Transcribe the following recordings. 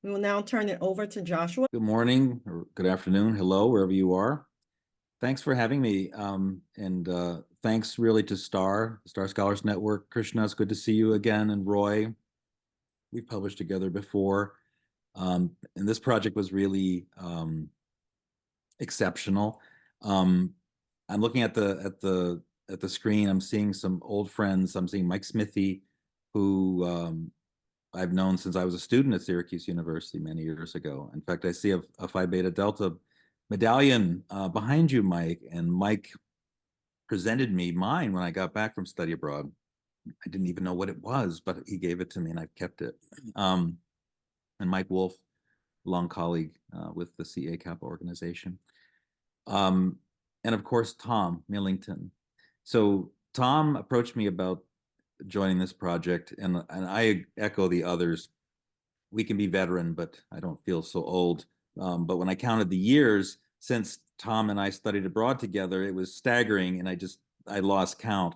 We will now turn it over to Joshua. Good morning or good afternoon. Hello, wherever you are. Thanks for having me. And thanks really to Star Scholars Network. Krishna, it's good to see you again. And Roy, we've published together before. And this project was really exceptional. I'm looking at the screen. I'm seeing some old friends. I'm seeing Mike Smithy, who I've known since I was a student at Syracuse University many years ago. In fact, I see a Phi Beta Delta medallion behind you, Mike. And Mike presented me mine when I got back from study abroad. I didn't even know what it was, but he gave it to me and I've kept it. And Mike Wolf, long colleague with the CA Kappa organization. And of course, Tom Millington. So Tom approached me about joining this project, and I echo the others. We can be veteran, but I don't feel so old. But when I counted the years since Tom and I studied abroad together, it was staggering, and I lost count.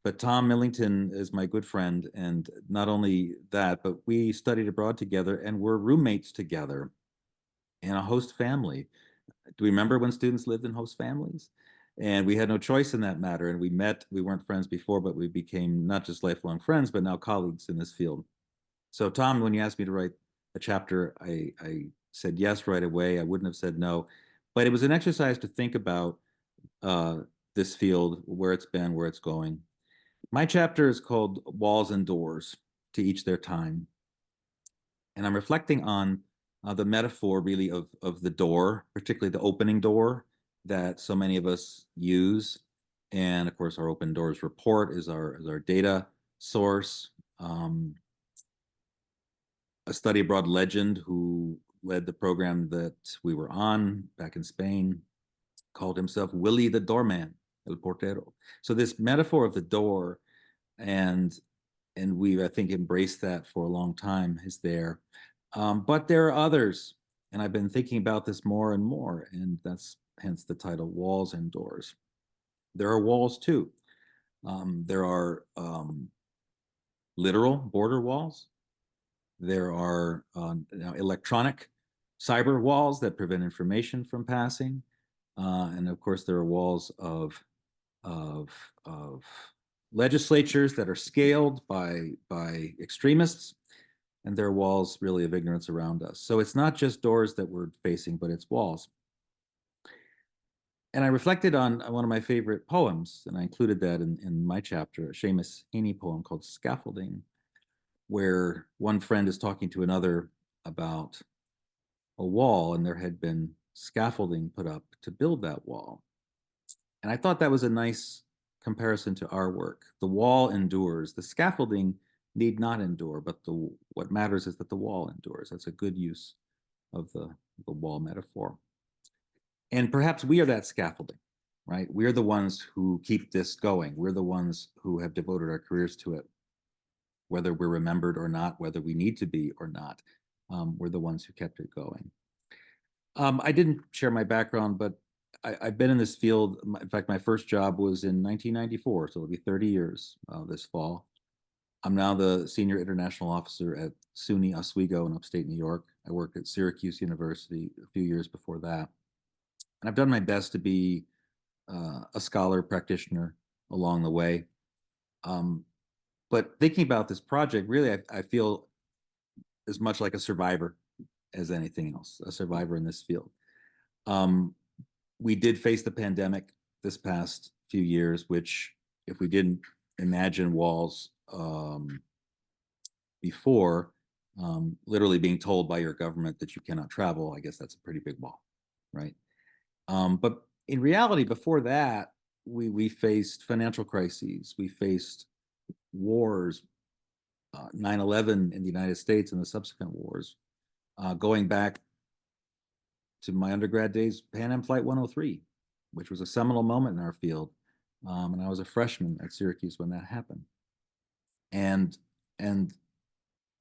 But Tom Millington is my good friend, and not only that, but we studied abroad together and we're roommates together in a host family. Do we remember when students lived in host families? And we had no choice in that matter. And we met, we weren't friends before, but we became not just lifelong friends, but now colleagues in this field. So Tom, when you asked me to write a chapter, I said yes right away. I wouldn't have said no. But it was an exercise to think about this field, where it's been, where it's going. My chapter is called Walls and Doors, to each their time. And I'm reflecting on the metaphor really of the door, particularly the opening door that so many of us use. And of course, our open doors report is our data source. A study abroad legend who led the program that we were on back in Spain called himself Willie the Doorman, El Portero. So this metaphor of the door, and we've, I think, embraced that for a long time, is there. But there are others, and I've been thinking about this more and more, and that's hence the title, Walls and Doors. There are walls too. There are literal border walls. There are electronic cyber walls that prevent information from passing. And of course, there are walls of legislatures that are scaled by extremists, and there are walls really of ignorance around us. So it's not just doors that we're facing, but it's walls. And I reflected on one of my favorite poems, and I included that in my chapter, a Seamus Heaney poem called Scaffolding, where one friend is talking to another about a wall, and there had been scaffolding put up to build that wall. And I thought that was a nice comparison to our work. The wall endures. The scaffolding need not endure, but what matters is that the wall endures. That's a good use of the wall metaphor. And perhaps we are that scaffolding, right? We're the ones who keep this going. We're the ones who have devoted our careers to it, whether we're remembered or not, whether we need to be or not. We're the ones who kept it going. I didn't share my background, but I've been in this field. In fact, my first job was in 1994, so it'll be 30 years this fall. I'm now the senior international officer at SUNY Oswego in upstate New York. I worked at Syracuse University a few years before that. And I've done my best to be a scholar practitioner along the way. But thinking about this project, really, I feel as much like a survivor as anything else, a survivor in this field. We did face the pandemic this past few years, which, if we didn't imagine walls before, literally being told by your government that you cannot travel, I guess that's a pretty big wall, right? But in reality, before that, we faced financial crises, we faced wars, 9/11 in the United States and the subsequent wars, going back to my undergrad days, Pan Am Flight 103, which was a seminal moment in our field. And I was a freshman at Syracuse when that happened. And in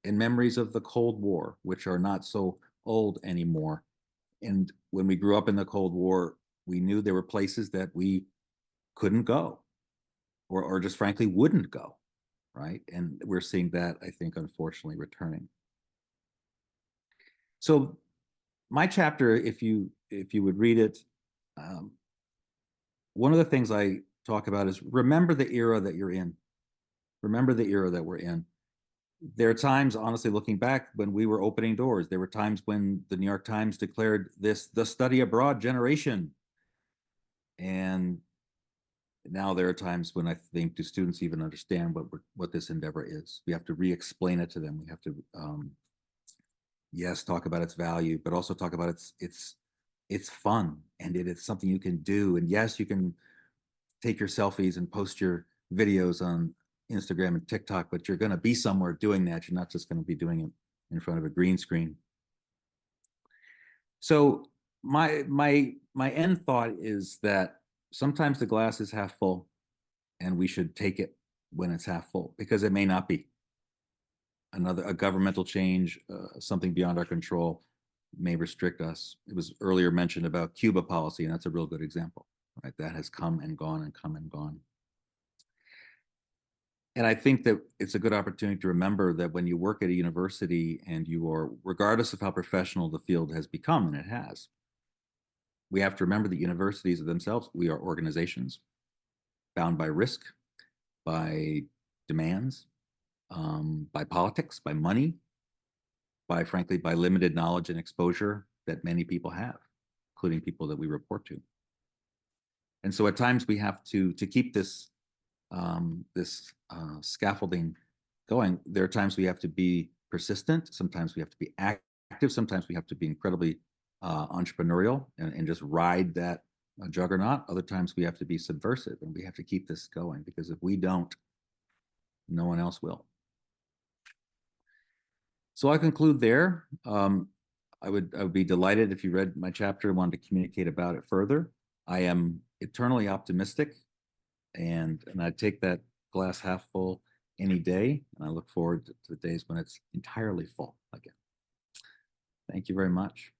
memories of the Cold War, which are not so old anymore. And when we grew up in the Cold War, we knew there were places that we couldn't go, or just frankly wouldn't go, right? And we're seeing that, I think, unfortunately returning. So my chapter, if you would read it, one of the things I talk about is remember the era that you're in. Remember the era that we're in. There are times, honestly, looking back, when we were opening doors. There were times when the New York Times declared this the study abroad generation. And now there are times when I think, do students even understand what this endeavor is? We have to re-explain it to them. We have to, yes, talk about its value, but also talk about it's fun, and it's something you can do. And yes, you can take your selfies and post your videos on Instagram and TikTok, but you're going to be somewhere doing that. You're not just going to be doing it in front of a green screen. So my end thought is that sometimes the glass is half full, and we should take it when it's half full, because it may not be. A governmental change, something beyond our control, may restrict us. It was earlier mentioned about Cuba policy, and that's a real good example, right? That has come and gone and come and gone. And I think that it's a good opportunity to remember that when you work at a university and you are, regardless of how professional the field has become, and it has, we have to remember that universities themselves, we are organizations bound by risk, by demands, by politics, by money, frankly, by limited knowledge and exposure that many people have, including people that we report to. And so at times we have to keep this scaffolding going. There are times we have to be persistent. Sometimes we have to be active. Sometimes we have to be incredibly entrepreneurial and just ride that juggernaut. Other times we have to be subversive, and we have to keep this going, because if we don't, no one else will. So I conclude there. I would be delighted if you read my chapter and wanted to communicate about it further. I am eternally optimistic, and I take that glass half full any day, and I look forward to the days when it's entirely full again. Thank you very much.